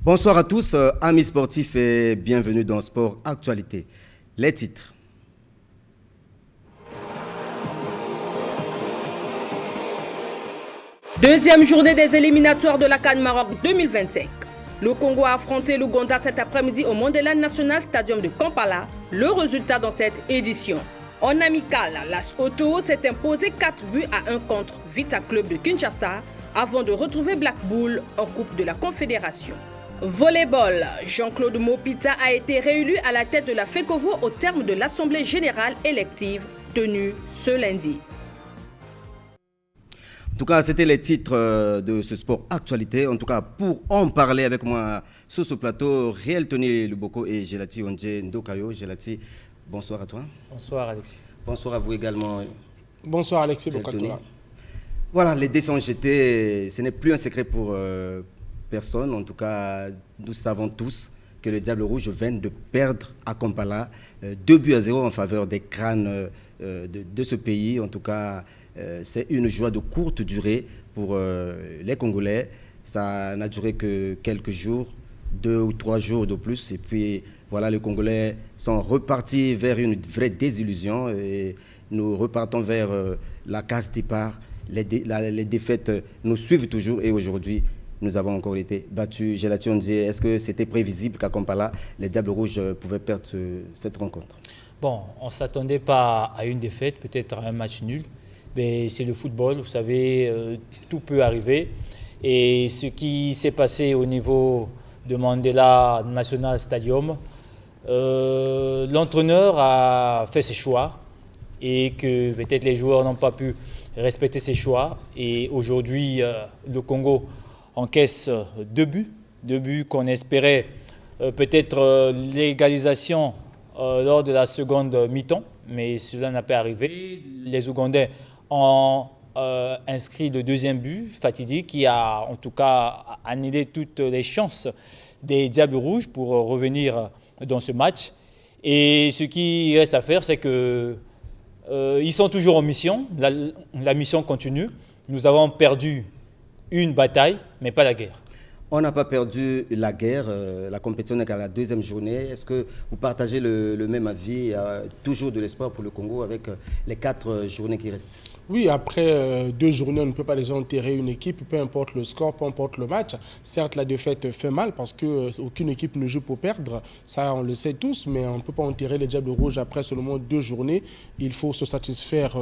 Bonsoir à tous, amis sportifs et bienvenue dans Sport Actualité. Les titres. Deuxième journée des éliminatoires de la CAN Maroc 2025. Le Congo a affronté l'Ouganda cet après-midi au Mandela National Stadium de Kampala. Le résultat dans cette édition. En amical, l'AS Otto s'est imposé 4 buts à 1 contre Vita Club de Kinshasa avant de retrouver Black Bull en Coupe de la Confédération. Volleyball, Jean-Claude Mopita a été réélu à la tête de la FECOVO au terme de l'Assemblée générale élective tenue ce lundi. En tout cas, c'était les titres de ce sport actualité. En tout cas, pour en parler avec moi sur ce plateau, Réel Tony Luboko et Gelati Onje Ndokayo. Gelati, bonsoir à toi. Bonsoir Alexis. Bonsoir à vous également. Bonsoir Alexis Bokatola. Voilà, les dés sont jetés. Ce n'est plus un secret pour personne. En tout cas, nous savons tous que le Diable Rouge vient de perdre à Kampala 2 buts à 0 en faveur des crânes de ce pays. En tout cas, c'est une joie de courte durée pour les Congolais. Ça n'a duré que quelques jours, 2 ou 3 jours de plus. Et puis, voilà, les Congolais sont repartis vers une vraie désillusion. Et nous repartons vers la case départ. Les défaites nous suivent toujours. Et aujourd'hui, nous avons encore été battus. Gelati, on disait, est-ce que c'était prévisible qu'à Kampala, les Diables Rouges pouvaient perdre cette rencontre? Bon, on ne s'attendait pas à une défaite, peut-être à un match nul. Mais c'est le football, vous savez, tout peut arriver. Et ce qui s'est passé au niveau de Mandela National Stadium, l'entraîneur a fait ses choix et que peut-être les joueurs n'ont pas pu respecter ses choix. Et aujourd'hui, le Congo encaisse 2 buts qu'on espérait peut-être l'égalisation lors de la seconde mi-temps, mais cela n'a pas arrivé. Les Ougandais ont inscrit le deuxième but fatidique qui a en tout cas annulé toutes les chances des Diables Rouges pour revenir dans ce match. Et ce qui reste à faire, c'est que ils sont toujours en mission, la mission continue. Nous avons perdu une bataille, mais pas la guerre. On n'a pas perdu la guerre, la compétition n'est qu'à la deuxième journée. Est-ce que vous partagez le même avis? Il y a toujours de l'espoir pour le Congo avec les 4 journées qui restent? Oui, après 2 journées, on ne peut pas déjà enterrer une équipe, peu importe le score, peu importe le match. Certes, la défaite fait mal parce qu'aucune équipe ne joue pour perdre, ça on le sait tous, mais on ne peut pas enterrer les Diables Rouges après seulement 2 journées. Il faut se satisfaire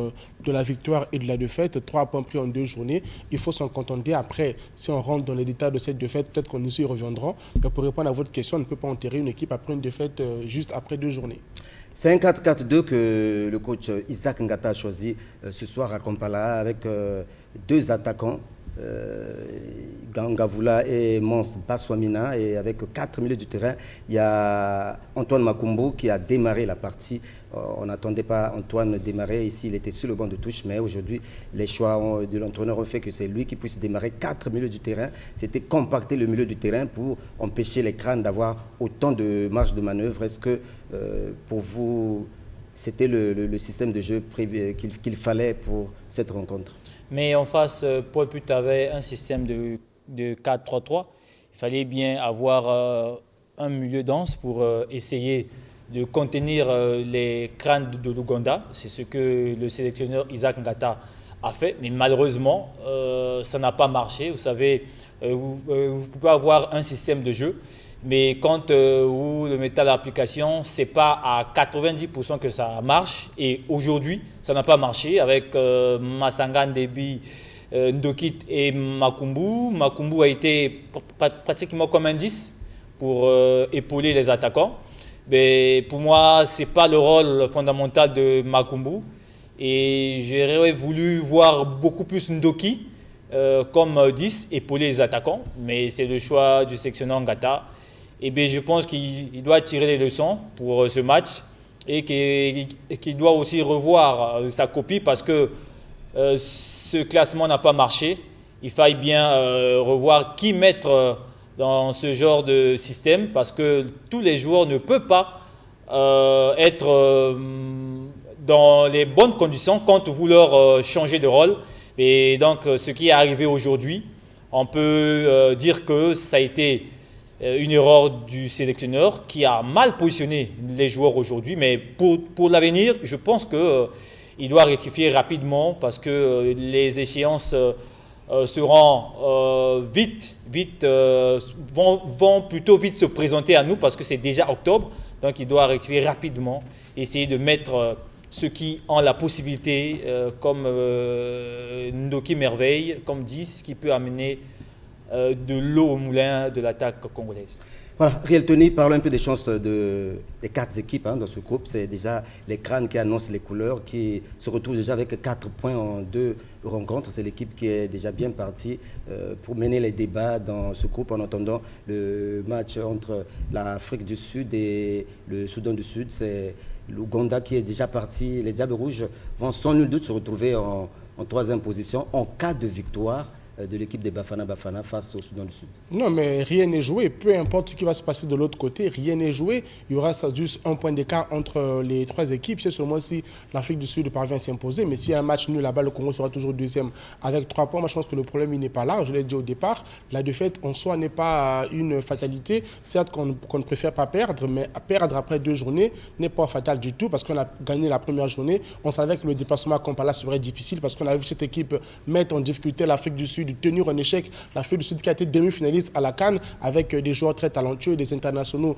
de la victoire et de la défaite, 3 points pris en 2 journées. Il faut s'en contenter. Après, si on rentre dans les détails de cette défaite, peut-être qu'on y reviendra. Mais pour répondre à votre question, on ne peut pas enterrer une équipe après une défaite juste après 2 journées. C'est un 4-4-2 que le coach Isaac Ngata a choisi ce soir à Kampala avec 2 attaquants, Gangavula et Mons Baswamina, et avec 4 milieux du terrain. Il y a Antoine Makumbu qui a démarré la partie. On n'attendait pas Antoine démarrer ici, il était sur le banc de touche, mais aujourd'hui les choix de l'entraîneur ont fait que c'est lui qui puisse démarrer 4 milieux du terrain. C'était compacter le milieu du terrain pour empêcher les crânes d'avoir autant de marge de manœuvre. Est-ce que pour vous c'était le système de jeu qu'il fallait pour cette rencontre? Mais en face, Paul Put avait un système de 4-3-3. Il fallait bien avoir un milieu dense pour essayer de contenir les crânes de l'Ouganda. C'est ce que le sélectionneur Isaac Ngata a fait. Mais malheureusement, ça n'a pas marché. Vous savez, vous pouvez avoir un système de jeu, mais quand vous le mettez à l'application, ce n'est pas à 90% que ça marche. Et aujourd'hui, ça n'a pas marché avec Masanga Ndebi, Ndokit et Makumbu. Makumbu a été pratiquement comme un 10 pour épauler les attaquants. Mais pour moi, ce n'est pas le rôle fondamental de Makumbu. Et j'aurais voulu voir beaucoup plus Ndoki comme 10, épauler les attaquants. Mais c'est le choix du sélectionneur Ngata. Et bien, je pense qu'il doit tirer les leçons pour ce match et qu'il doit aussi revoir sa copie parce que ce classement n'a pas marché. Il faille bien revoir qui mettre dans ce genre de système parce que tous les joueurs ne peuvent pas être dans les bonnes conditions quand vous leur changez de rôle. Et donc, ce qui est arrivé aujourd'hui, on peut dire que ça a été une erreur du sélectionneur qui a mal positionné les joueurs aujourd'hui. Mais pour l'avenir, je pense qu'il doit rectifier rapidement parce que les échéances seront vont plutôt vite se présenter à nous parce que c'est déjà octobre. Donc il doit rectifier rapidement, essayer de mettre ceux qui ont la possibilité, comme Ndoki Merveille, comme 10, qui peut amener de l'eau au moulin de l'attaque congolaise. Voilà, Riel Tony, parlons un peu des chances des 4 équipes dans ce groupe. C'est déjà les crânes qui annoncent les couleurs, qui se retrouvent déjà avec 4 points en 2 rencontres. C'est l'équipe qui est déjà bien partie pour mener les débats dans ce groupe en attendant le match entre l'Afrique du Sud et le Soudan du Sud. C'est l'Ouganda qui est déjà parti. Les Diables Rouges vont sans nul doute se retrouver en 3e position en cas de victoire de l'équipe des Bafana face au Soudan du Sud. Non, mais rien n'est joué. Peu importe ce qui va se passer de l'autre côté, rien n'est joué. Il y aura juste un point d'écart entre les 3 équipes. C'est seulement si l'Afrique du Sud parvient à s'imposer. Mais s'il y a un match nul là-bas, le Congo sera toujours 2e avec 3 points. Moi, je pense que le problème, il n'est pas là. Je l'ai dit au départ. La défaite, en soi, n'est pas une fatalité. Certes, qu'on ne préfère pas perdre, mais perdre après 2 journées n'est pas fatal du tout parce qu'on a gagné la première journée. On savait que le déplacement à Kampala serait difficile parce qu'on a vu cette équipe mettre en difficulté l'Afrique du Sud, tenir en échec l'Afrique du Sud qui a été demi-finaliste à la CAN avec des joueurs très talentueux, des internationaux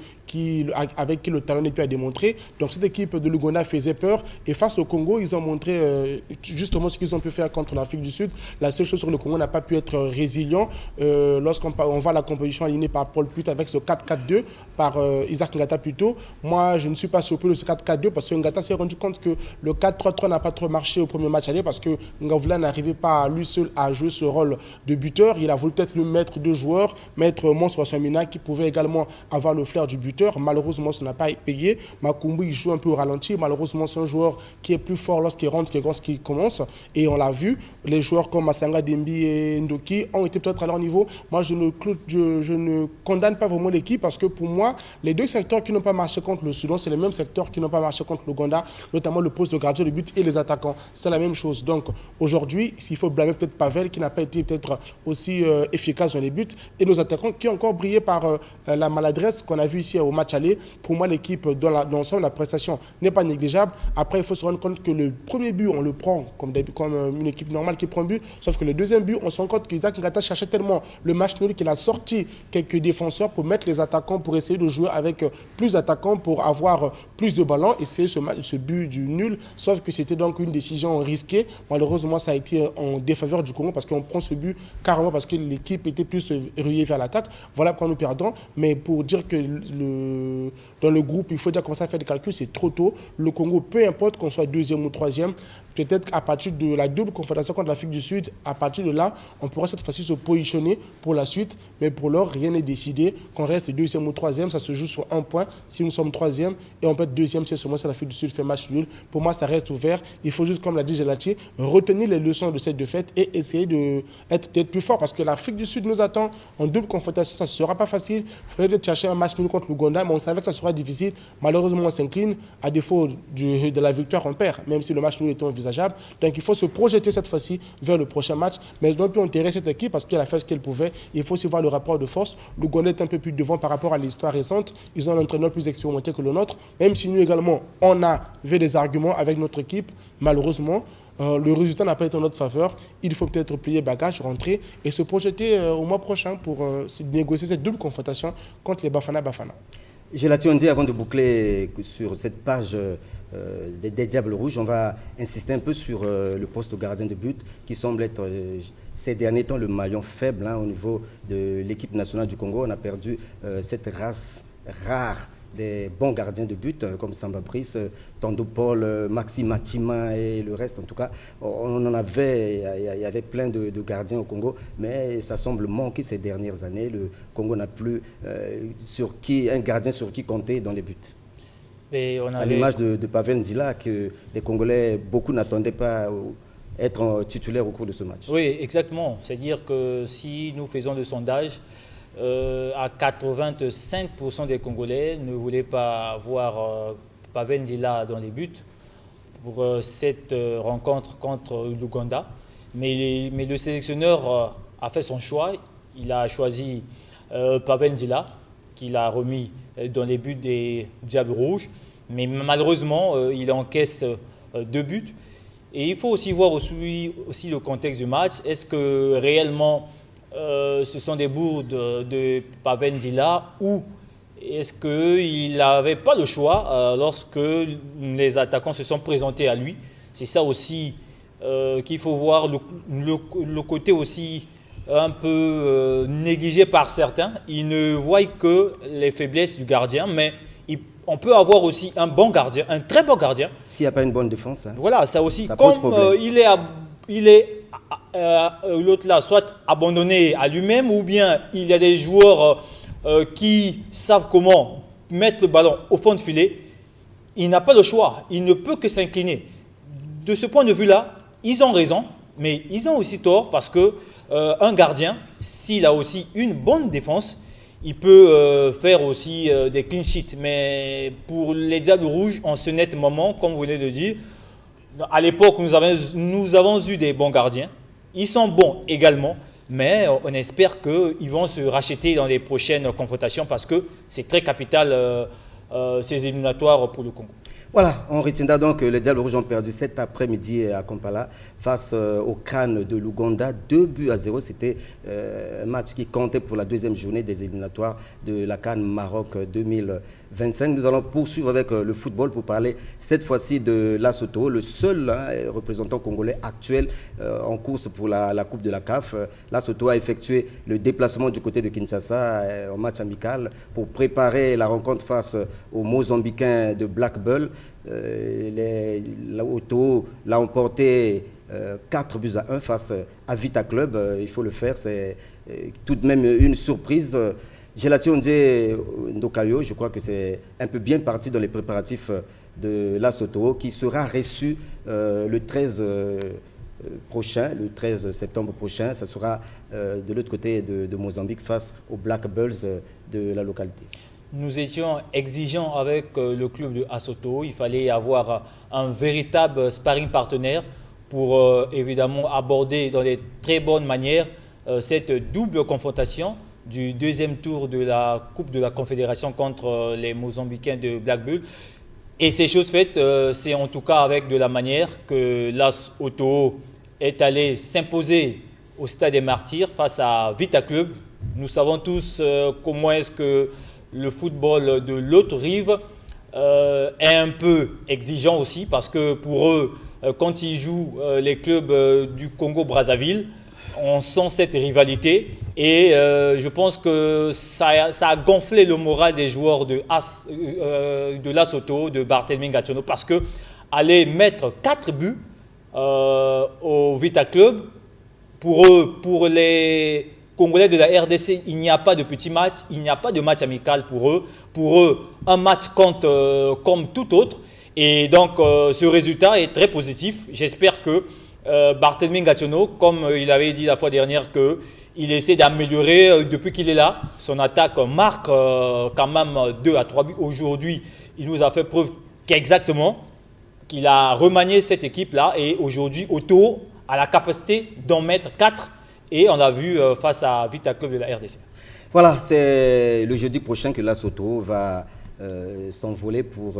avec qui le talent n'est plus à démontrer. Donc cette équipe de l'Ouganda faisait peur et face au Congo, ils ont montré justement ce qu'ils ont pu faire contre l'Afrique du Sud. La seule chose sur le Congo n'a pas pu être résilient. Lorsqu'on voit la composition alignée par Paul Put avec ce 4-4-2 par Isaac Ngata plutôt, moi je ne suis pas surpris de ce 4-4-2 parce que Ngata s'est rendu compte que le 4-3-3 n'a pas trop marché au premier match aller parce que Ngavula n'arrivait pas lui seul à jouer ce rôle de buteur. Il a voulu peut-être le mettre 2 joueurs, mettre Monstre Samina qui pouvait également avoir le flair du buteur. Malheureusement, ça n'a pas payé. Makumbu, il joue un peu au ralenti. Malheureusement, c'est un joueur qui est plus fort lorsqu'il rentre que lorsqu'il commence. Et on l'a vu, les joueurs comme Masanga Dembi et Ndoki ont été peut-être à leur niveau. Moi, je ne condamne pas vraiment l'équipe parce que pour moi, les 2 secteurs qui n'ont pas marché contre le Soudan, c'est les mêmes secteurs qui n'ont pas marché contre l'Ouganda, notamment le poste de gardien de but et les attaquants. C'est la même chose. Donc, aujourd'hui, s'il faut blâmer peut-être Pavel qui n'a pas été peut-être aussi efficace dans les buts et nos attaquants qui ont encore brillé par la maladresse qu'on a vu ici au match aller. Pour moi, l'équipe dans l'ensemble, la prestation n'est pas négligeable. Après, il faut se rendre compte que le premier but, on le prend comme une équipe normale qui prend un but, sauf que le deuxième but, on se rend compte qu'Isaac Ngata cherchait tellement le match nul qu'il a sorti quelques défenseurs pour mettre les attaquants, pour essayer de jouer avec plus d'attaquants, pour avoir plus de ballons et c'est ce but du nul, sauf que c'était donc une décision risquée. Malheureusement, ça a été en défaveur du Congo parce qu'on prend ce but carrément parce que l'équipe était plus ruée vers l'attaque. Voilà pourquoi nous perdons. Mais pour dire que dans le groupe, il faut déjà commencer à faire des calculs, c'est trop tôt. Le Congo, peu importe qu'on soit 2e ou 3e, peut-être qu'à partir de la double confédération contre l'Afrique du Sud, à partir de là, on pourra cette fois-ci se positionner pour la suite. Mais pour l'heure, rien n'est décidé. Qu'on reste 2e ou 3e, ça se joue sur 1 point. Si nous sommes 3e et on peut être 2e, c'est seulement si l'Afrique du Sud fait match nul. Pour moi, ça reste ouvert. Il faut juste, comme l'a dit Gelatier, retenir les leçons de cette défaite et essayer d'être plus fort. Parce que l'Afrique du Sud nous attend en double confrontation. Ça ne sera pas facile. Il faudrait chercher un match nul contre l'Ouganda, mais on savait que ça sera difficile. Malheureusement, on s'incline. À défaut de la victoire, on perd, même si le match nul était envisageable. Donc il faut se projeter cette fois-ci vers le prochain match. Mais ils n'ont plus enterrer cette équipe parce qu'elle a fait ce qu'elle pouvait. Il faut aussi voir le rapport de force. L'Ouganda est un peu plus devant par rapport à l'histoire récente. Ils ont un entraîneur plus expérimenté que le nôtre. Même si nous également, on avait des arguments avec notre équipe, malheureusement, le résultat n'a pas été en notre faveur. Il faut peut-être plier bagage, rentrer et se projeter au mois prochain pour négocier cette double confrontation contre les Bafana. Gelatier, dit avant de boucler sur cette page des Diables Rouges, on va insister un peu sur le poste de gardien de but qui semble être ces derniers temps le maillon faible au niveau de l'équipe nationale du Congo. On a perdu cette race rare des bons gardiens de but comme Samba Brice, Tando Paul, Maxime Matima et le reste. En tout cas, on en avait, il y avait plein de gardiens au Congo, mais ça semble manquer ces dernières années. Le Congo n'a plus un gardien sur qui compter dans les buts. À l'image de Pavel Nzila, que les Congolais, beaucoup n'attendaient pas être titulaire au cours de ce match. Oui, exactement. C'est-à-dire que si nous faisons le sondage, à 85% des Congolais ne voulaient pas voir Pavel Nzila dans les buts pour cette rencontre contre l'Ouganda. Mais le sélectionneur a fait son choix. Il a choisi Pavel Nzila qu'il a remis dans les buts des Diables Rouges. Mais malheureusement, il encaisse 2 buts. Et il faut aussi voir aussi le contexte du match. Est-ce que réellement ce sont des bourdes de Papen Zila ou est-ce qu'il n'avait pas le choix lorsque les attaquants se sont présentés à lui? C'est ça aussi qu'il faut voir, le côté aussi un peu négligé par certains. Ils ne voient que les faiblesses du gardien, mais on peut avoir aussi un bon gardien, un très bon gardien. S'il n'y a pas une bonne défense. Hein, voilà, ça aussi. Ça pose problème. Il est l'autre là, soit abandonné à lui-même, ou bien il y a des joueurs qui savent comment mettre le ballon au fond de filet. Il n'a pas le choix. Il ne peut que s'incliner. De ce point de vue-là, ils ont raison, mais ils ont aussi tort parce que un gardien, s'il a aussi une bonne défense, il peut faire aussi des clean sheets. Mais pour les Diables Rouges, en ce net moment, comme vous venez de dire, à l'époque, nous avons eu des bons gardiens. Ils sont bons également, mais on espère qu'ils vont se racheter dans les prochaines confrontations parce que c'est très capital ces éliminatoires pour le Congo. Voilà, on retiendra donc que les Diables Rouges ont perdu cet après-midi à Kampala face au Crâne de l'Ouganda, 2-0. C'était un match qui comptait pour la deuxième journée des éliminatoires de la CAN Maroc 2025. Nous allons poursuivre avec le football pour parler cette fois-ci de Lesotho, le seul représentant congolais actuel en course pour la Coupe de la CAF. Lesotho a effectué le déplacement du côté de Kinshasa en match amical pour préparer la rencontre face aux Mozambicains de Black Bull. Lesotho l'a emporté 4-1 face à Vita Club. Il faut le faire, c'est tout de même une surprise. Gelati Ondje Ndokayo, je crois que c'est un peu bien parti dans les préparatifs de Lesotho qui sera reçu le 13 prochain, le 13 septembre prochain. Ça sera de l'autre côté de Mozambique face aux Black Bulls de la localité. Nous étions exigeants avec le club de Lesotho. Il fallait avoir un véritable sparring partenaire pour évidemment aborder dans de très bonnes manières cette double confrontation du deuxième tour de la Coupe de la Confédération contre les Mozambicains de Black Bull. Et ces choses faites, c'est en tout cas avec de la manière que Lesotho est allé s'imposer au Stade des Martyrs face à Vita Club. Nous savons tous comment est-ce que le football de l'autre rive est un peu exigeant aussi parce que pour eux, quand ils jouent les clubs du Congo-Brazzaville, on sent cette rivalité et je pense que ça a gonflé le moral des joueurs de Lesotho, de Barthélémy Gationo, parce que aller mettre 4 buts au Vita Club, pour eux, pour les Congolais de la RDC, il n'y a pas de petit match, il n'y a pas de match amical pour eux. Pour eux, un match compte comme tout autre. Et donc, ce résultat est très positif. J'espère que Barthélémy Gationo, comme il avait dit la fois dernière, qu'il essaie d'améliorer depuis qu'il est là. Son attaque marque quand même 2 à 3 buts. Aujourd'hui, il nous a fait preuve qu'exactement qu'il a remanié cette équipe-là. Et aujourd'hui, Otto a la capacité d'en mettre 4. Et on l'a vu face à Vita Club de la RDC. Voilà, c'est le jeudi prochain que Lesotho va s'envoler pour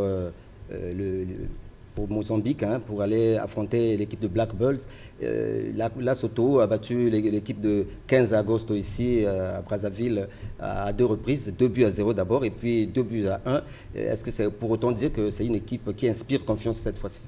Mozambique, hein, pour aller affronter l'équipe de Black Bulls. Lesotho a battu l'équipe de 15 agosto ici à Brazzaville à 2 reprises, 2-0 d'abord et puis 2-1. Est-ce que c'est pour autant dire que c'est une équipe qui inspire confiance cette fois-ci?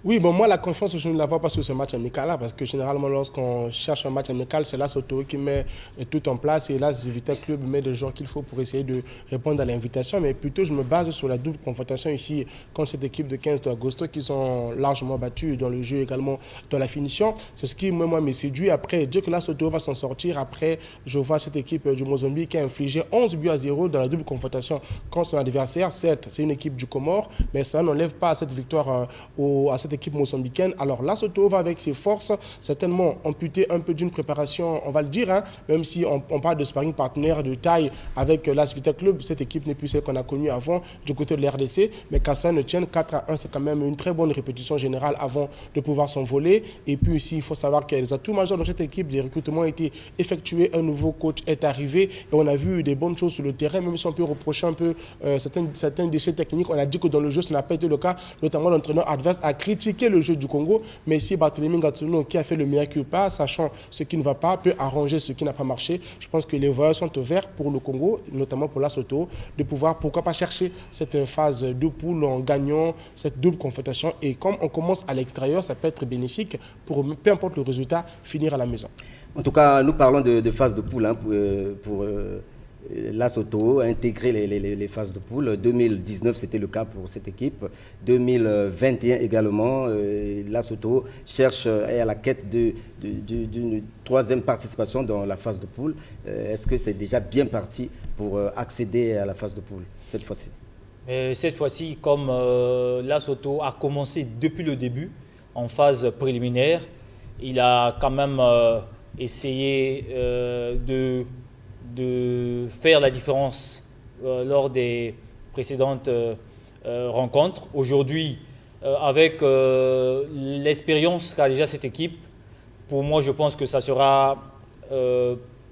Oui, bon, moi, la confiance, je ne la vois pas sur ce match amical-là, parce que généralement, lorsqu'on cherche un match amical, c'est Lesotho qui met tout en place, et là, Vita Club met les joueurs qu'il faut pour essayer de répondre à l'invitation, mais plutôt, je me base sur la double confrontation ici, contre cette équipe de 15 agosto, qui sont largement battus dans le jeu, également dans la finition. C'est ce qui, moi, me séduit. Après, dire que Lesotho va s'en sortir, après, je vois cette équipe du Mozambique qui a infligé 11-0 dans la double confrontation contre son adversaire. Certes, c'est une équipe du Comore, mais ça n'enlève pas à cette victoire, à cette cette équipe mozambicaine. Alors Lesotho va avec ses forces, certainement amputé un peu d'une préparation, on va le dire, hein, même si on parle de sparring partenaire de taille avec l'As Vita Club, cette équipe n'est plus celle qu'on a connue avant du côté de l'RDC, mais qu'à ça ne tienne, 4-1, c'est quand même une très bonne répétition générale avant de pouvoir s'envoler. Et puis ici, il faut savoir qu'il y a les atouts majeurs dans cette équipe, les recrutements ont été effectués, un nouveau coach est arrivé et on a vu des bonnes choses sur le terrain, même si on peut reprocher un peu certains déchets techniques. On a dit que dans le jeu, ça n'a pas été le cas, notamment l'entraîneur adverse a critiqué le jeu du Congo, mais ici, Barthélémy Gattuso, qui a fait le meilleur pas, sachant ce qui ne va pas, peut arranger ce qui n'a pas marché. Je pense que les voyages sont ouverts pour le Congo, notamment pour Lesotho, de pouvoir, pourquoi pas, chercher cette phase de poule en gagnant cette double confrontation. Et comme on commence à l'extérieur, ça peut être bénéfique pour, peu importe le résultat, finir à la maison. En tout cas, nous parlons de phase de poule hein, pour Lesotho, intégrer les phases de poule. 2019, c'était le cas pour cette équipe. 2021 également, Lesotho cherche est à la quête d'une troisième participation dans la phase de poule. Est-ce que c'est déjà bien parti pour accéder à la phase de poule cette fois-ci? Cette fois-ci, comme Lesotho a commencé depuis le début, en phase préliminaire, il a quand même essayé de faire la différence lors des précédentes rencontres. Aujourd'hui, avec l'expérience qu'a déjà cette équipe, pour moi, je pense que ça ne sera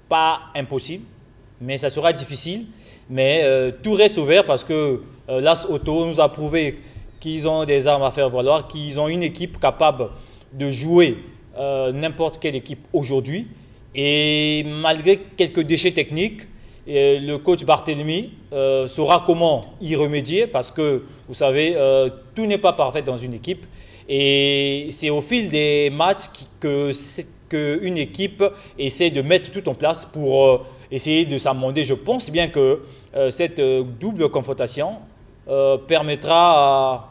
pas impossible, mais ça sera difficile. Mais tout reste ouvert parce que Lesotho nous a prouvé qu'ils ont des armes à faire valoir, qu'ils ont une équipe capable de jouer n'importe quelle équipe aujourd'hui. Et malgré quelques déchets techniques, le coach Barthélémy saura comment y remédier parce que, vous savez, tout n'est pas parfait dans une équipe. Et c'est au fil des matchs qu'une équipe essaie de mettre tout en place pour essayer de s'amender. Je pense bien que cette double confrontation permettra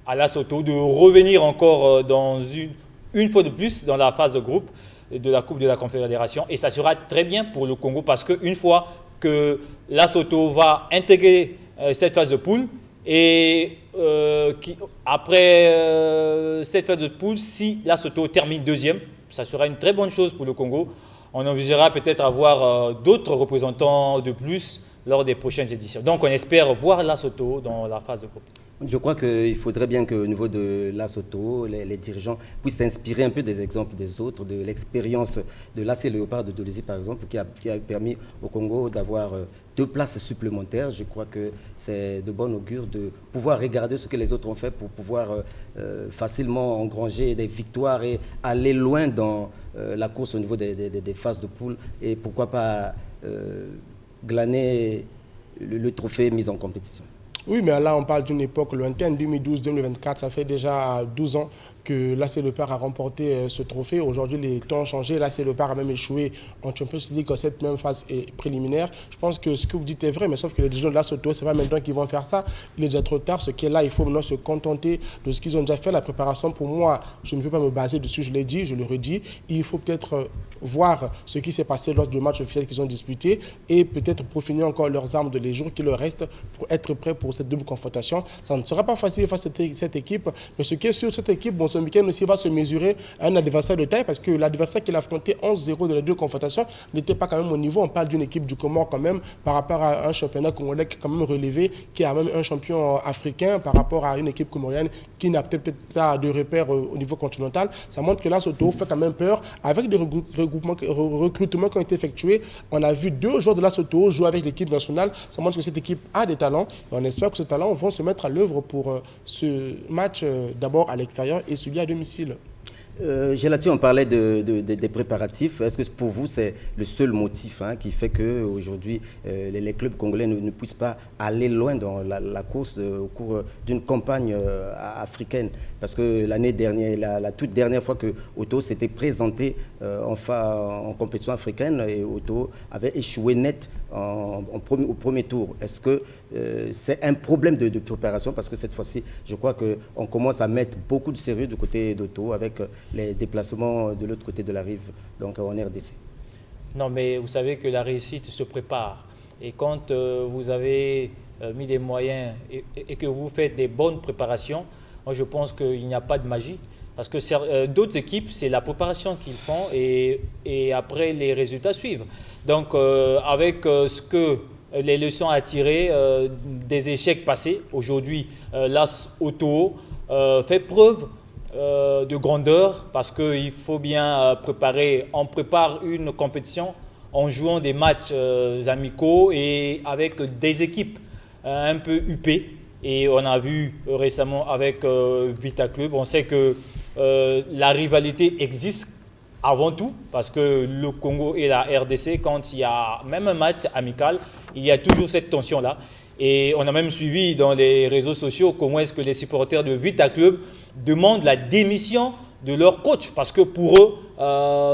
à Lesotho de revenir encore dans une fois de plus dans la phase de groupe de la Coupe de la Confédération. Et ça sera très bien pour le Congo parce qu'une fois que Lesotho va intégrer cette phase de poule et après cette phase de poule, si Lesotho termine deuxième, ça sera une très bonne chose pour le Congo. On envisagera peut-être avoir d'autres représentants de plus lors des prochaines éditions. Donc on espère voir Lesotho dans la phase de groupe. Je crois qu'il faudrait bien qu'au niveau de Lesotho, les dirigeants puissent s'inspirer un peu des exemples des autres, de l'expérience de l'AC Léopard de Dolisie, par exemple, qui a permis au Congo d'avoir 2 places supplémentaires. Je crois que c'est de bon augure de pouvoir regarder ce que les autres ont fait pour pouvoir facilement engranger des victoires et aller loin dans la course au niveau des phases de poule et pourquoi pas glaner le trophée mis en compétition. Oui, mais là, on parle d'une époque lointaine, 2012-2024, ça fait déjà 12 ans que l'AC Léopard a remporté ce trophée. Aujourd'hui, les temps ont changé. L'AC Léopard a même échoué en Champions League dans cette même phase préliminaire. Je pense que ce que vous dites est vrai, mais sauf que les dirigeants de Lesotho, ce n'est pas maintenant qu'ils vont faire ça. Il est déjà trop tard. Ce qui est là, il faut maintenant se contenter de ce qu'ils ont déjà fait. La préparation, pour moi, je ne veux pas me baser dessus, je l'ai dit, je le redis. Il faut peut-être voir ce qui s'est passé lors du match officiel qu'ils ont disputé et peut-être peaufiner encore leurs armes de les jours qui leur restent pour être prêts pour cette double confrontation. Ça ne sera pas facile face à cette équipe, mais ce qui est sûr, cette équipe, ce week-end aussi va se mesurer à un adversaire de taille parce que l'adversaire qu'il a affronté 11-0 de les 2 confrontations n'était pas quand même au niveau. On parle d'une équipe du Comore quand même par rapport à un championnat congolais qui est quand même relevé, qui a même un champion africain par rapport à une équipe comorienne qui n'a peut-être pas de repères au niveau continental. Ça montre que là, Lesotho fait quand même peur. Avec des recrutements qui ont été effectués, on a vu 2 joueurs de Lesotho jouer avec l'équipe nationale. Ça montre que cette équipe a des talents et on espère que ces talents vont se mettre à l'œuvre pour ce match d'abord à l'extérieur et celui à domicile. Gelati, on parlait des préparatifs. Est-ce que pour vous, c'est le seul motif qui fait qu'aujourd'hui, les clubs congolais ne puissent pas aller loin dans la course au cours d'une campagne africaine? Parce que l'année dernière, la toute dernière fois que Otto s'était présenté en compétition africaine, et Otto avait échoué net au premier tour. Est-ce que c'est un problème de préparation? Parce que cette fois-ci, je crois qu'on commence à mettre beaucoup de sérieux du côté d'Otto avec les déplacements de l'autre côté de la rive, donc en RDC. Non, mais vous savez que la réussite se prépare. Et quand vous avez mis des moyens et que vous faites des bonnes préparations, moi je pense qu'il n'y a pas de magie. Parce que d'autres équipes, c'est la préparation qu'ils font et après les résultats suivent. Donc avec les leçons à tirer des échecs passés, aujourd'hui l'AS Oto fait preuve de grandeur parce qu'il faut bien préparer. On prépare une compétition en jouant des matchs amicaux et avec des équipes un peu huppées. Et on a vu récemment avec Vita Club, on sait que la rivalité existe avant tout parce que le Congo et la RDC, quand il y a même un match amical, il y a toujours cette tension-là. Et on a même suivi dans les réseaux sociaux comment est-ce que les supporters de Vita Club demandent la démission de leur coach parce que pour eux,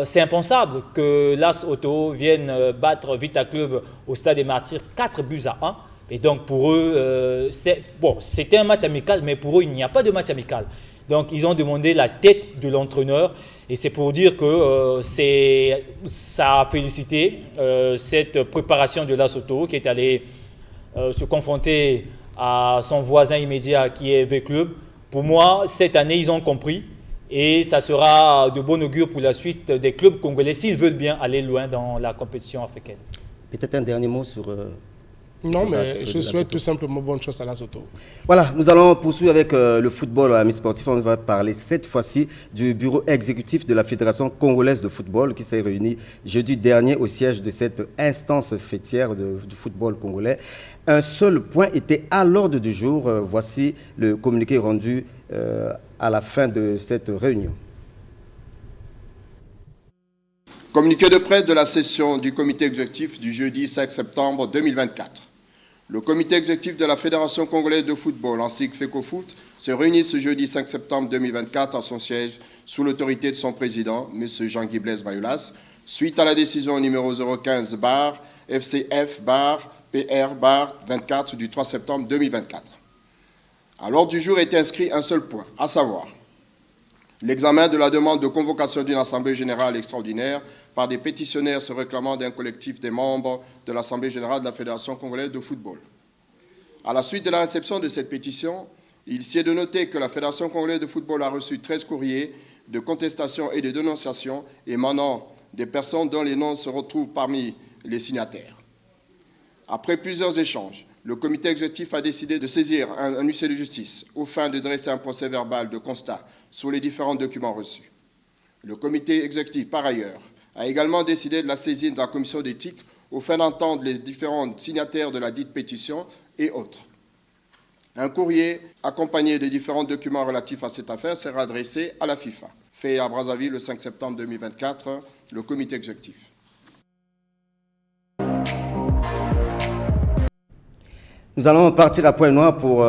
c'est impensable que l'AS Oto vienne battre Vita Club au Stade des Martyrs 4-1. Et donc pour eux, c'était un match amical, mais pour eux, il n'y a pas de match amical. Donc ils ont demandé la tête de l'entraîneur et c'est pour dire que ça a félicité cette préparation de l'AS Oto qui est allé se confronter à son voisin immédiat qui est V-Club. Pour moi, cette année, ils ont compris et ça sera de bon augure pour la suite des clubs congolais s'ils veulent bien aller loin dans la compétition africaine. Peut-être un dernier mot sur... Non, mais je souhaite tout simplement bonne chose à l'AS Oto. Voilà, nous allons poursuivre avec le football, amis sportifs. On va parler cette fois-ci du bureau exécutif de la Fédération congolaise de football qui s'est réuni jeudi dernier au siège de cette instance fêtière du football congolais. Un seul point était à l'ordre du jour. Voici le communiqué rendu à la fin de cette réunion. Communiqué de presse de la session du comité exécutif du jeudi 5 septembre 2024. Le comité exécutif de la Fédération congolaise de football, ainsi que FECOFOOT, se réunit ce jeudi 5 septembre 2024 à son siège sous l'autorité de son président, M. Jean-Guy Blaise Mayoulas, suite à la décision numéro 015-FCF-PR-24 du 3 septembre 2024. À l'ordre du jour est inscrit un seul point, à savoir l'examen de la demande de convocation d'une assemblée générale extraordinaire par des pétitionnaires se réclamant d'un collectif des membres de l'Assemblée générale de la Fédération congolaise de football. À la suite de la réception de cette pétition, il s'y est de noter que la Fédération congolaise de football a reçu 13 courriers de contestation et de dénonciation émanant des personnes dont les noms se retrouvent parmi les signataires. Après plusieurs échanges, le comité exécutif a décidé de saisir un huissier de justice aux fins de dresser un procès verbal de constat sur les différents documents reçus. Le comité exécutif, par ailleurs, a également décidé de la saisine de la commission d'éthique aux fins d'entendre les différents signataires de la dite pétition et autres. Un courrier accompagné des différents documents relatifs à cette affaire sera adressé à la FIFA. Fait à Brazzaville le 5 septembre 2024, le comité exécutif. Nous allons partir à Point Noir pour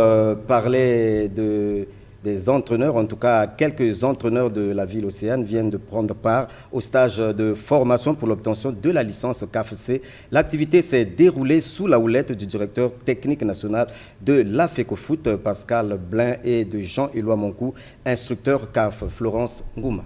parler des entraîneurs. En tout cas, quelques entraîneurs de la ville Océane viennent de prendre part au stage de formation pour l'obtention de la licence CAFC. L'activité s'est déroulée sous la houlette du directeur technique national de la FECOFOOT, Pascal Blin, et de Jean-Éloi Monkou, instructeur CAF, Florence Ngouma.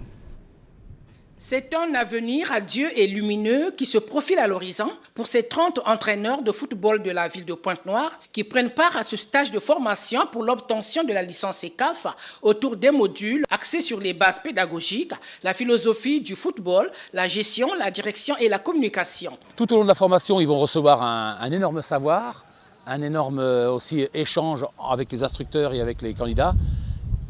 C'est un avenir radieux et lumineux qui se profile à l'horizon pour ces 30 entraîneurs de football de la ville de Pointe-Noire qui prennent part à ce stage de formation pour l'obtention de la licence CAF autour des modules axés sur les bases pédagogiques, la philosophie du football, la gestion, la direction et la communication. Tout au long de la formation, ils vont recevoir un énorme savoir, un énorme aussi échange avec les instructeurs et avec les candidats.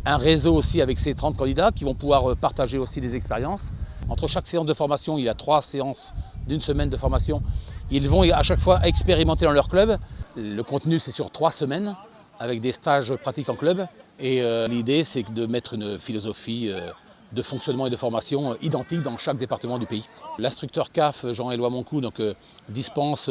Un réseau aussi avec ces 30 candidats qui vont pouvoir partager aussi des expériences. Entre chaque séance de formation, il y a 3 séances d'une semaine de formation. Ils vont à chaque fois expérimenter dans leur club. Le contenu, c'est sur 3 semaines avec des stages pratiques en club. Et l'idée, c'est de mettre une philosophie de fonctionnement et de formation identique dans chaque département du pays. L'instructeur CAF, Jean-Éloi Monkou, dispense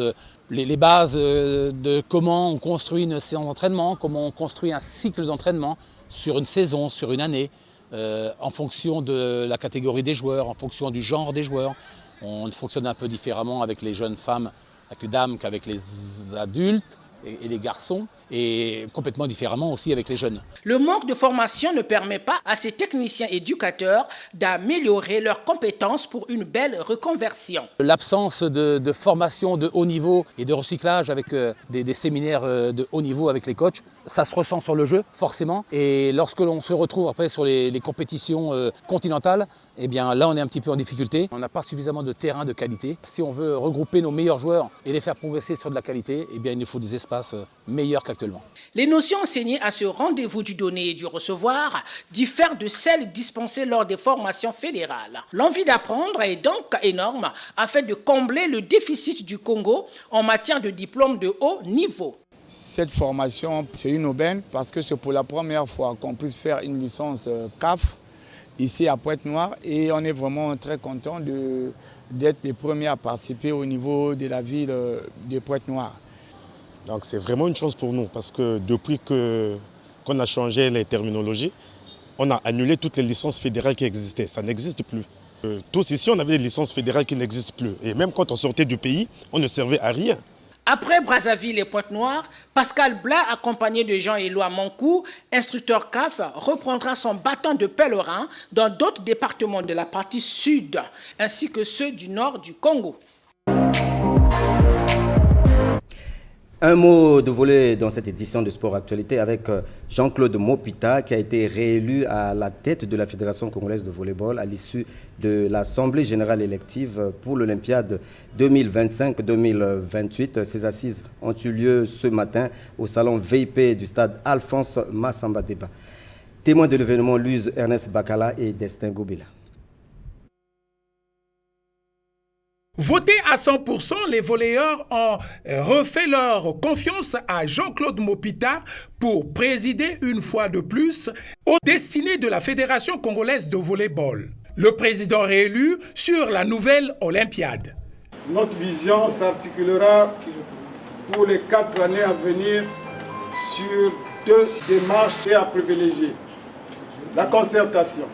les bases de comment on construit une séance d'entraînement, comment on construit un cycle d'entraînement sur une saison, sur une année, en fonction de la catégorie des joueurs, en fonction du genre des joueurs. On fonctionne un peu différemment avec les jeunes femmes, avec les dames qu'avec les adultes. et les garçons, et complètement différemment aussi avec les jeunes. Le manque de formation ne permet pas à ces techniciens éducateurs d'améliorer leurs compétences pour une belle reconversion. L'absence de formation de haut niveau et de recyclage avec des séminaires de haut niveau avec les coachs, ça se ressent sur le jeu forcément. Et lorsque l'on se retrouve après sur les compétitions continentales, eh bien là on est un petit peu en difficulté. On n'a pas suffisamment de terrain de qualité. Si on veut regrouper nos meilleurs joueurs et les faire progresser sur de la qualité, eh bien il nous faut des espaces meilleurs qu'actuellement. Les notions enseignées à ce rendez-vous du donner et du recevoir diffèrent de celles dispensées lors des formations fédérales. L'envie d'apprendre est donc énorme afin de combler le déficit du Congo en matière de diplôme de haut niveau. Cette formation, c'est une aubaine parce que c'est pour la première fois qu'on puisse faire une licence CAF ici à Pointe-Noire et on est vraiment très content d'être les premiers à participer au niveau de la ville de Pointe-Noire. Donc c'est vraiment une chance pour nous parce que depuis qu'on a changé les terminologies, on a annulé toutes les licences fédérales qui existaient. Ça n'existe plus. Tous ici, on avait des licences fédérales qui n'existent plus. Et même quand on sortait du pays, on ne servait à rien. Après Brazzaville et Pointe-Noire, Pascal Blas, accompagné de Jean-Éloi Mancou, instructeur CAF, reprendra son bâton de pèlerin dans d'autres départements de la partie sud, ainsi que ceux du nord du Congo. Un mot de volet dans cette édition de Sport Actualité avec Jean-Claude Mopita qui a été réélu à la tête de la Fédération congolaise de volleyball à l'issue de l'Assemblée générale élective pour l'Olympiade 2025-2028. Ces assises ont eu lieu ce matin au salon VIP du stade Alphonse Massamba Deba. Témoins de l'événement, Luz Ernest Bakala et Destin Gobila. Votés à 100%, les volleyeurs ont refait leur confiance à Jean-Claude Mopita pour présider une fois de plus aux destinées de la Fédération congolaise de volleyball. Le président réélu sur la nouvelle Olympiade. Notre vision s'articulera pour les 4 années à venir sur 2 démarches à privilégier. La concertation,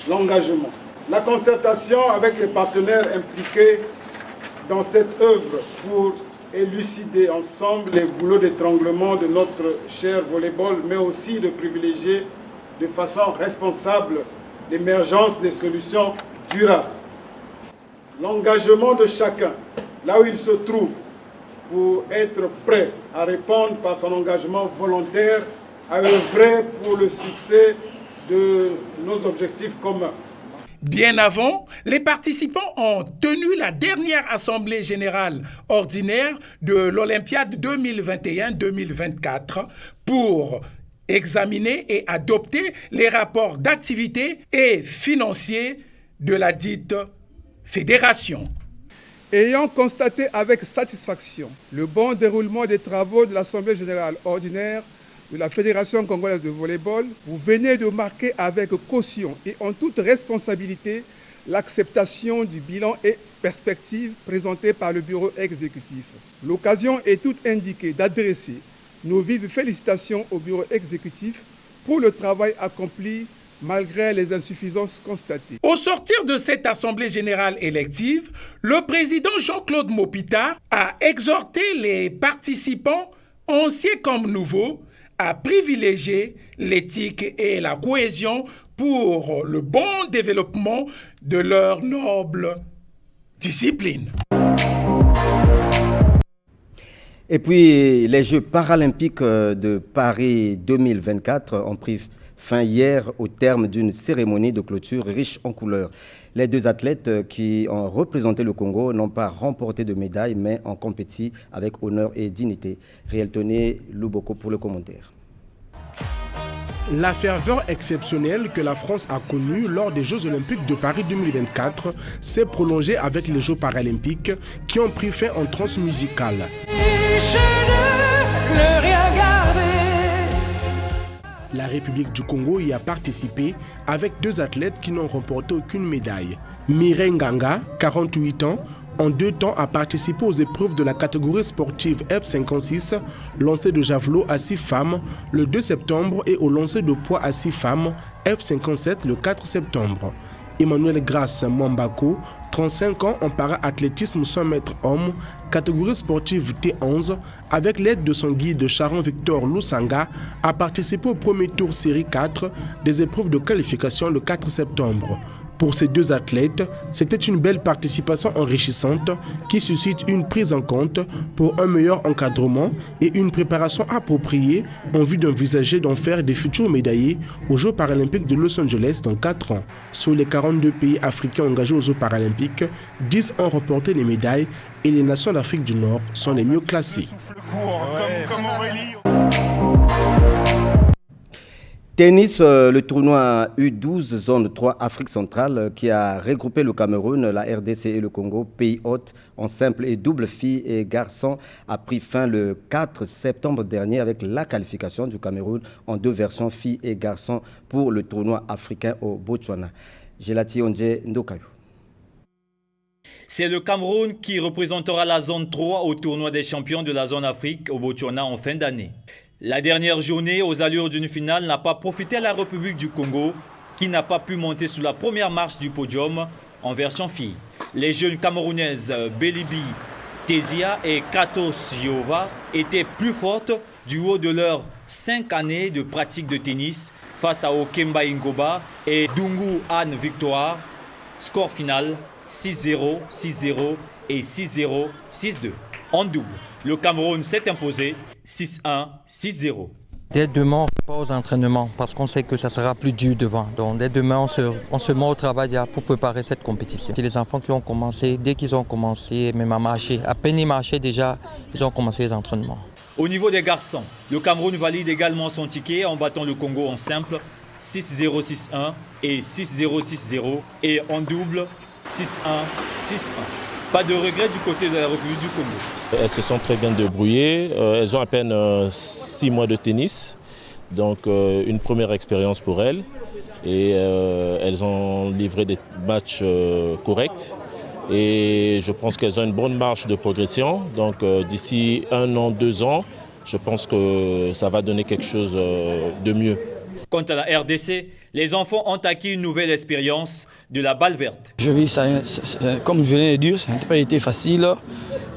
l'engagement. La concertation avec les partenaires impliqués dans cette œuvre pour élucider ensemble les goulots d'étranglement de notre cher volleyball, mais aussi de privilégier de façon responsable l'émergence des solutions durables. L'engagement de chacun, là où il se trouve, pour être prêt à répondre par son engagement volontaire à œuvrer pour le succès de nos objectifs communs. Bien avant, les participants ont tenu la dernière assemblée générale ordinaire de l'Olympiade 2021-2024 pour examiner et adopter les rapports d'activité et financiers de la dite fédération. Ayant constaté avec satisfaction le bon déroulement des travaux de l'Assemblée générale ordinaire de la Fédération congolaise de volleyball, vous venez de marquer avec caution et en toute responsabilité l'acceptation du bilan et perspectives présentés par le bureau exécutif. L'occasion est toute indiquée d'adresser nos vives félicitations au bureau exécutif pour le travail accompli malgré les insuffisances constatées. Au sortir de cette assemblée générale élective, le président Jean-Claude Mopita a exhorté les participants, anciens comme nouveaux, à privilégier l'éthique et la cohésion pour le bon développement de leur noble discipline. Et puis, les Jeux paralympiques de Paris 2024 ont pris fin hier au terme d'une cérémonie de clôture riche en couleurs. Les 2 athlètes qui ont représenté le Congo n'ont pas remporté de médaille, mais ont compéti avec honneur et dignité. Réel Tony Luboko pour le commentaire. La ferveur exceptionnelle que la France a connue lors des Jeux Olympiques de Paris 2024 s'est prolongée avec les Jeux Paralympiques qui ont pris fin en transe musicale. La République du Congo y a participé avec 2 athlètes qui n'ont remporté aucune médaille. Mireille Nganga, 48 ans, en 2 temps a participé aux épreuves de la catégorie sportive F56, lancer de javelot à 6 femmes le 2 septembre et au lancer de poids à 6 femmes F57 le 4 septembre. Emmanuel Grasse Mwambako, 35 ans en para-athlétisme 100 mètres hommes, catégorie sportive T11, avec l'aide de son guide Sharon Victor Lusanga, a participé au premier tour série 4 des épreuves de qualification le 4 septembre. Pour ces deux athlètes, c'était une belle participation enrichissante qui suscite une prise en compte pour un meilleur encadrement et une préparation appropriée en vue d'envisager d'en faire des futurs médaillés aux Jeux paralympiques de Los Angeles dans 4 ans. Sur les 42 pays africains engagés aux Jeux paralympiques, 10 ont remporté les médailles et les nations d'Afrique du Nord sont les mieux classées. Tennis, le tournoi U12 zone 3 Afrique centrale qui a regroupé le Cameroun, la RDC et le Congo, pays hôtes en simple et double filles et garçons, a pris fin le 4 septembre dernier avec la qualification du Cameroun en 2 versions filles et garçons pour le tournoi africain au Botswana. Gelati Ondje Ndokayo. C'est le Cameroun qui représentera la zone 3 au tournoi des champions de la zone Afrique au Botswana en fin d'année. La dernière journée, aux allures d'une finale, n'a pas profité à la République du Congo, qui n'a pas pu monter sur la première marche du podium en version fille. Les jeunes Camerounaises Belibi, Tezia et Katos Jehova étaient plus fortes du haut de leurs 5 années de pratique de tennis face à Okemba Ingoba et Dungu Anne Victoire. Score final 6-0, 6-0 et 6-0, 6-2. En double, le Cameroun s'est imposé 6-1, 6-0. Dès demain, on ne pas aux entraînements parce qu'on sait que ça sera plus dur devant. Donc dès demain, on se met au travail pour préparer cette compétition. C'est les enfants qui ont commencé, dès qu'ils ont commencé même à marcher, à peine ils marchaient déjà, ils ont commencé les entraînements. Au niveau des garçons, le Cameroun valide également son ticket en battant le Congo en simple 6-0, 6-1 et 6-0, 6-0 et en double 6-1, 6-1. Pas de regret du côté de la République du Congo. Elles se sont très bien débrouillées. Elles ont à peine 6 mois de tennis. Donc une première expérience pour elles. Et elles ont livré des matchs corrects. Et je pense qu'elles ont une bonne marge de progression. Donc d'ici 1 an, 2 ans, je pense que ça va donner quelque chose de mieux. Quant à la RDC, les enfants ont acquis une nouvelle expérience de la balle verte. Je vis ça, comme je venais de dire, ça n'a pas été facile.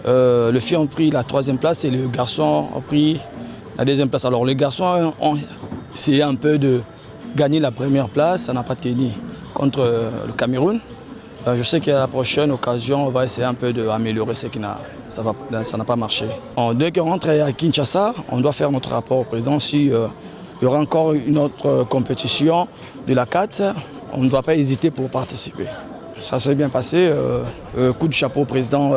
Les filles ont pris la 3e place et les garçons ont pris la 2e place. Alors les garçons ont essayé un peu de gagner la 1re place, ça n'a pas tenu contre le Cameroun. Je sais qu'à la prochaine occasion, on va essayer un peu d'améliorer ce qui ça n'a pas marché. Dès qu'on rentre à Kinshasa, on doit faire notre rapport au président si il y aura encore une autre compétition de la 4, on ne doit pas hésiter pour participer. Ça s'est bien passé. Coup de chapeau au président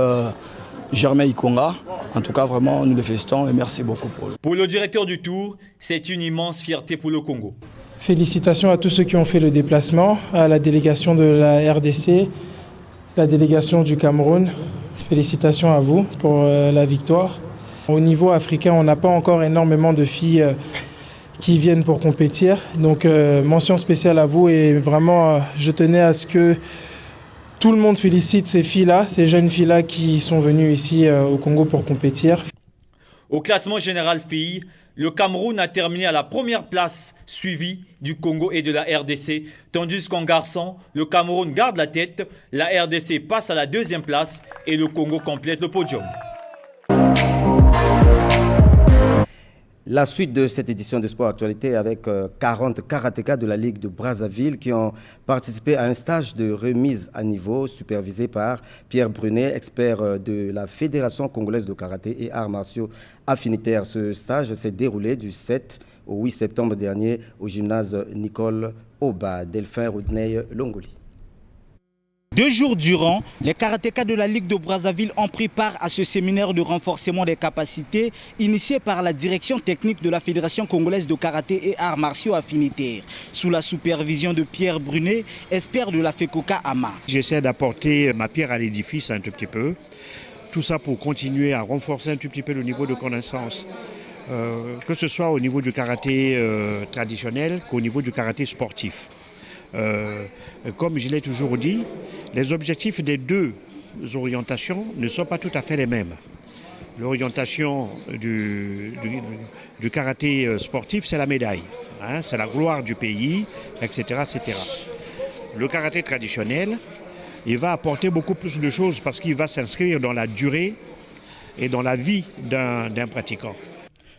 Germain Ikonga. En tout cas, vraiment, nous le félicitons et merci beaucoup pour lui. Pour le directeur du Tour, c'est une immense fierté pour le Congo. Félicitations à tous ceux qui ont fait le déplacement, à la délégation de la RDC, la délégation du Cameroun. Félicitations à vous pour la victoire. Au niveau africain, on n'a pas encore énormément de filles qui viennent pour compétir. Donc mention spéciale à vous et vraiment je tenais à ce que tout le monde félicite ces filles-là, ces jeunes filles-là qui sont venues ici au Congo pour compétir. Au classement général filles, le Cameroun a terminé à la 1re place suivi du Congo et de la RDC, tandis qu'en garçon, le Cameroun garde la tête, la RDC passe à la 2e place et le Congo complète le podium. La suite de cette édition de Sport Actualité avec 40 karatékas de la Ligue de Brazzaville qui ont participé à un stage de remise à niveau supervisé par Pierre Brunet, expert de la Fédération congolaise de karaté et arts martiaux affinitaires. Ce stage s'est déroulé du 7 au 8 septembre dernier au gymnase Nicole Oba, Delphin Roudney Longoli. 2 jours durant, les karatékas de la Ligue de Brazzaville ont pris part à ce séminaire de renforcement des capacités initié par la direction technique de la Fédération congolaise de karaté et arts martiaux affinitaires, sous la supervision de Pierre Brunet, expert de la FECOCA AMA. J'essaie d'apporter ma pierre à l'édifice un tout petit peu, tout ça pour continuer à renforcer un tout petit peu le niveau de connaissance, que ce soit au niveau du karaté traditionnel qu'au niveau du karaté sportif. Comme je l'ai toujours dit, les objectifs des 2 orientations ne sont pas tout à fait les mêmes. L'orientation du karaté sportif, c'est la médaille, hein, c'est la gloire du pays, etc., etc. Le karaté traditionnel, il va apporter beaucoup plus de choses parce qu'il va s'inscrire dans la durée et dans la vie d'un pratiquant.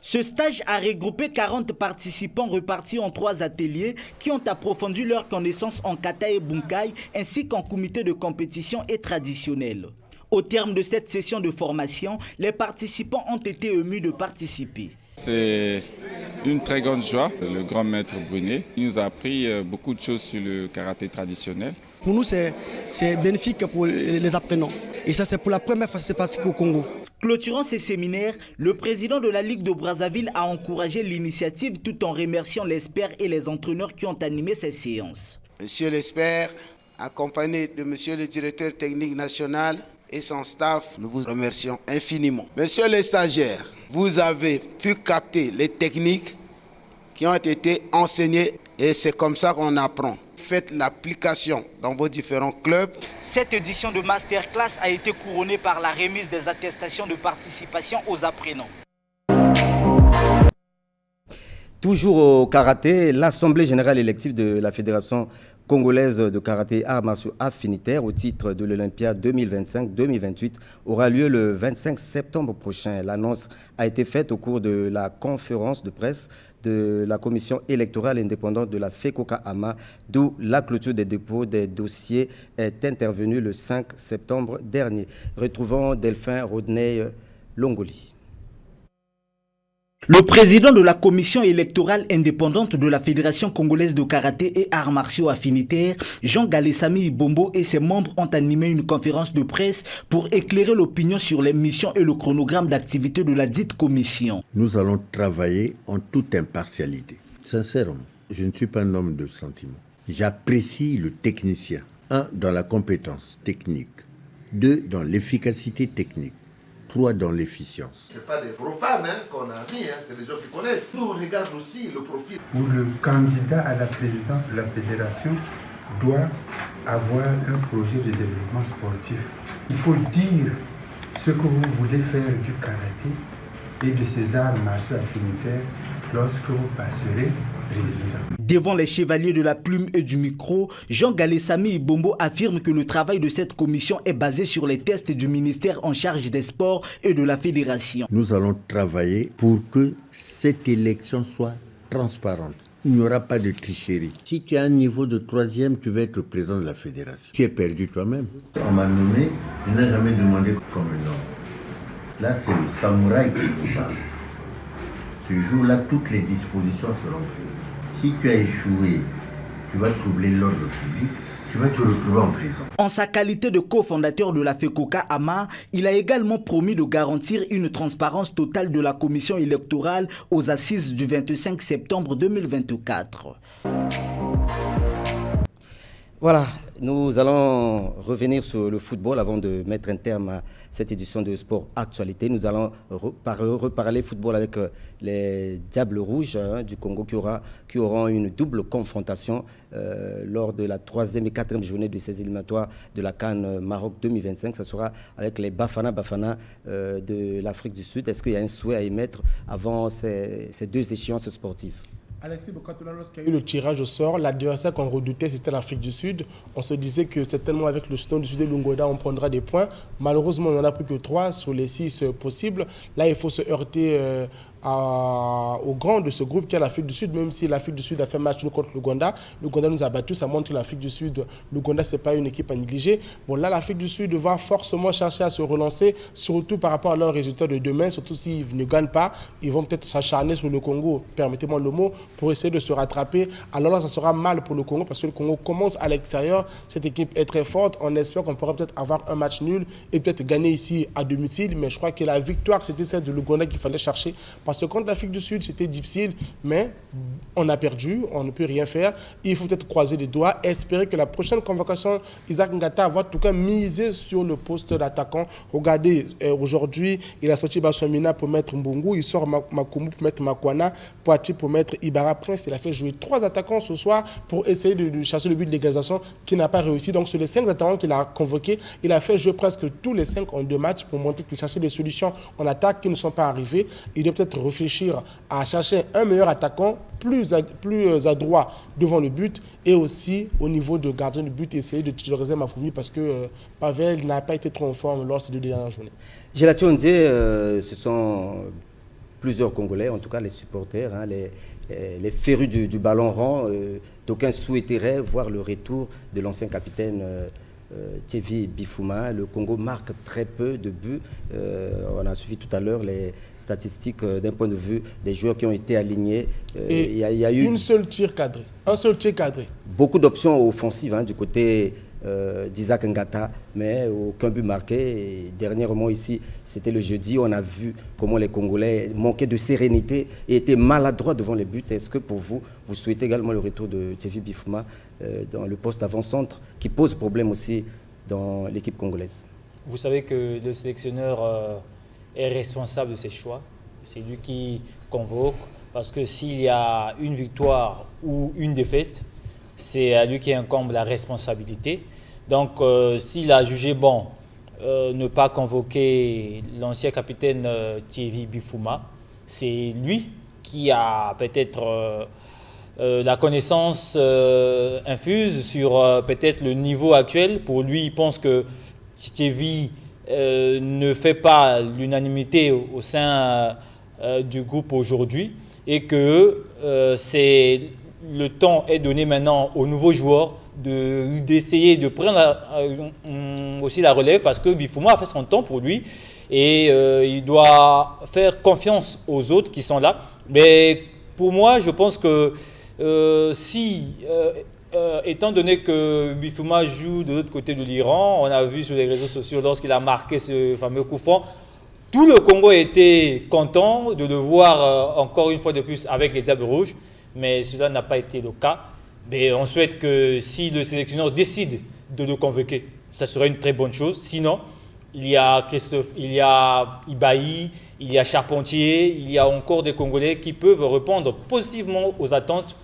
Ce stage a regroupé 40 participants repartis en 3 ateliers qui ont approfondi leurs connaissances en kata et bunkai ainsi qu'en comité de compétition et traditionnel. Au terme de cette session de formation, les participants ont été émus de participer. C'est une très grande joie. Le grand maître Brunet nous a appris beaucoup de choses sur le karaté traditionnel. Pour nous, c'est bénéfique pour les apprenants. Et ça, c'est pour la première fois que c'est passé au Congo. Clôturant ces séminaires, le président de la Ligue de Brazzaville a encouragé l'initiative tout en remerciant l'expert et les entraîneurs qui ont animé ces séances. Monsieur l'expert, accompagné de monsieur le directeur technique national et son staff, nous vous remercions infiniment. Monsieur les stagiaires, vous avez pu capter les techniques qui ont été enseignées et c'est comme ça qu'on apprend. Faites l'application dans vos différents clubs. Cette édition de Masterclass a été couronnée par la remise des attestations de participation aux apprenants. Toujours au karaté, l'Assemblée générale élective de la Fédération congolaise de karaté arts martiaux affinitaires au titre de l'Olympiade 2025-2028 aura lieu le 25 septembre prochain. L'annonce a été faite au cours de la conférence de presse de la commission électorale indépendante de la FECOCA-AMA, d'où la clôture des dépôts des dossiers est intervenue le 5 septembre dernier. Retrouvons Delphin Rodney Longoli. Le président de la commission électorale indépendante de la Fédération congolaise de karaté et arts martiaux affinitaires, Jean Galesami Ibombo et ses membres ont animé une conférence de presse pour éclairer l'opinion sur les missions et le chronogramme d'activité de la dite commission. Nous allons travailler en toute impartialité. Sincèrement, je ne suis pas un homme de sentiments. J'apprécie le technicien. 1, dans la compétence technique. 2, dans l'efficacité technique. 3, dans l'efficience. Ce n'est pas des profanes qu'on a mis, c'est des gens qui connaissent. Nous, on regarde aussi le profil. Où le candidat à la présidence de la fédération doit avoir un projet de développement sportif. Il faut dire ce que vous voulez faire du karaté et de ces arts martiaux affinitaires lorsque vous passerez président. Devant les chevaliers de la plume et du micro, Jean Galesami Ibombo affirme que le travail de cette commission est basé sur les tests du ministère en charge des sports et de la fédération. Nous allons travailler pour que cette élection soit transparente. Il n'y aura pas de tricherie. Si tu as un niveau de 3e, tu vas être président de la fédération. Tu es perdu toi-même. On m'a nommé, je n'ai jamais demandé comme un homme. Là, c'est le samouraï qui vous parle. Ce jour-là, toutes les dispositions seront prises. Si tu as échoué, tu vas troubler l'ordre public, tu vas te retrouver en prison. En sa qualité de cofondateur de la FECOCA-AMA, il a également promis de garantir une transparence totale de la commission électorale aux assises du 25 septembre 2024. Voilà, nous allons revenir sur le football avant de mettre un terme à cette édition de Sport Actualité. Nous allons reparler football avec les Diables Rouges du Congo qui auront une double confrontation lors de la 3e et 4e journée de ces éliminatoires de la CAN Maroc 2025. Ce sera avec les Bafana de l'Afrique du Sud. Est-ce qu'il y a un souhait à émettre avant ces deux échéances sportives? Alexis Bokatoula, lorsqu'il y a eu le tirage au sort, l'adversaire qu'on redoutait, c'était l'Afrique du Sud. On se disait que certainement avec le Soudan du Sud et l'Ungoda, on prendra des points. Malheureusement, on n'en a plus que 3 sur les 6 possibles. Là, il faut se heurter au grand de ce groupe qui est l'Afrique du Sud, même si l'Afrique du Sud a fait match contre l'Ouganda. L'Ouganda nous a battus, ça montre que l'Afrique du Sud, l'Ouganda, ce n'est pas une équipe à négliger. Bon, là, l'Afrique du Sud va forcément chercher à se relancer, surtout par rapport à leurs résultats de demain, surtout s'ils ne gagnent pas, ils vont peut-être s'acharner sur le Congo, permettez-moi le mot, pour essayer de se rattraper. Alors là, ça sera mal pour le Congo, parce que le Congo commence à l'extérieur, cette équipe est très forte, on espère qu'on pourra peut-être avoir un match nul et peut-être gagner ici à domicile, mais je crois que la victoire, c'était celle de l'Ouganda qu'il fallait chercher, parce que contre l'Afrique du Sud, c'était difficile, mais on a perdu, on ne peut rien faire. Il faut peut-être croiser les doigts, espérer que la prochaine convocation, Isaac Ngata va en tout cas miser sur le poste d'attaquant. Regardez, aujourd'hui, il a sorti Bassomina pour mettre Mbungu, il sort Makumu pour mettre Makwana, Poitiers pour mettre Ibarra Prince. Il a fait jouer 3 attaquants ce soir pour essayer de chercher le but de l'égalisation qui n'a pas réussi. Donc sur les 5 attaquants qu'il a convoqués, il a fait jouer presque tous les 5 en 2 matchs pour montrer qu'il cherchait des solutions en attaque qui ne sont pas arrivées. Il doit peut-être peut-être réfléchir à chercher un meilleur attaquant, plus adroit devant le but, et aussi au niveau de gardien de but, essayer de titulariser Mafouvi parce que Pavel n'a pas été trop en forme lors de ces 2 dernières journées. Gélatio Ndie, ce sont plusieurs Congolais, en tout cas les supporters, hein, les férus du ballon rond. D'aucuns souhaiteraient voir le retour de l'ancien capitaine Thierry Bifuma. Le Congo marque très peu de buts. On a suivi tout à l'heure les statistiques d'un point de vue des joueurs qui ont été alignés. Il y a eu un seul tir cadré. Beaucoup d'options offensives hein, du côté d'Isaac Ngata, mais aucun but marqué. Et dernièrement ici, c'était le jeudi, on a vu comment les Congolais manquaient de sérénité et étaient maladroits devant les buts. Est-ce que pour vous, vous souhaitez également le retour de Thierry Bifuma dans le poste avant-centre qui pose problème aussi dans l'équipe congolaise? Vous savez que le sélectionneur est responsable de ses choix. C'est lui qui convoque, parce que s'il y a une victoire ou une défaite, c'est à lui qui incombe la responsabilité. Donc, s'il a jugé bon ne pas convoquer l'ancien capitaine Thierry Bifuma, c'est lui qui a peut-être la connaissance infuse sur peut-être le niveau actuel. Pour lui, il pense que Thierry ne fait pas l'unanimité au sein du groupe aujourd'hui et que le temps est donné maintenant aux nouveaux joueurs d'essayer de prendre aussi la relève, parce que Bifuma a fait son temps pour lui et il doit faire confiance aux autres qui sont là. Mais pour moi, je pense que étant donné que Bifuma joue de l'autre côté de l'Iran, on a vu sur les réseaux sociaux lorsqu'il a marqué ce fameux coup franc, tout le Congo était content de le voir encore une fois de plus avec les Diables Rouges. Mais cela n'a pas été le cas. Mais on souhaite que si le sélectionneur décide de le convoquer, ça serait une très bonne chose. Sinon, il y a Christophe, il y a Ibaï, il y a Charpentier, il y a encore des Congolais qui peuvent répondre positivement aux attentes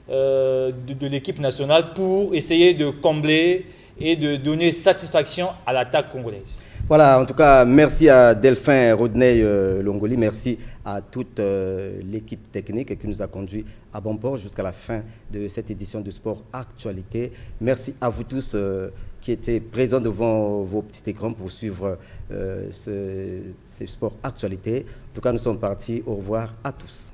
de l'équipe nationale pour essayer de combler et de donner satisfaction à l'attaque congolaise. Voilà, en tout cas, merci à Delphin Rodney Longoli, merci à toute l'équipe technique qui nous a conduit à bon port jusqu'à la fin de cette édition de Sport Actualité. Merci à vous tous qui étaient présents devant vos petits écrans pour suivre ce Sport Actualité. En tout cas, nous sommes partis. Au revoir à tous.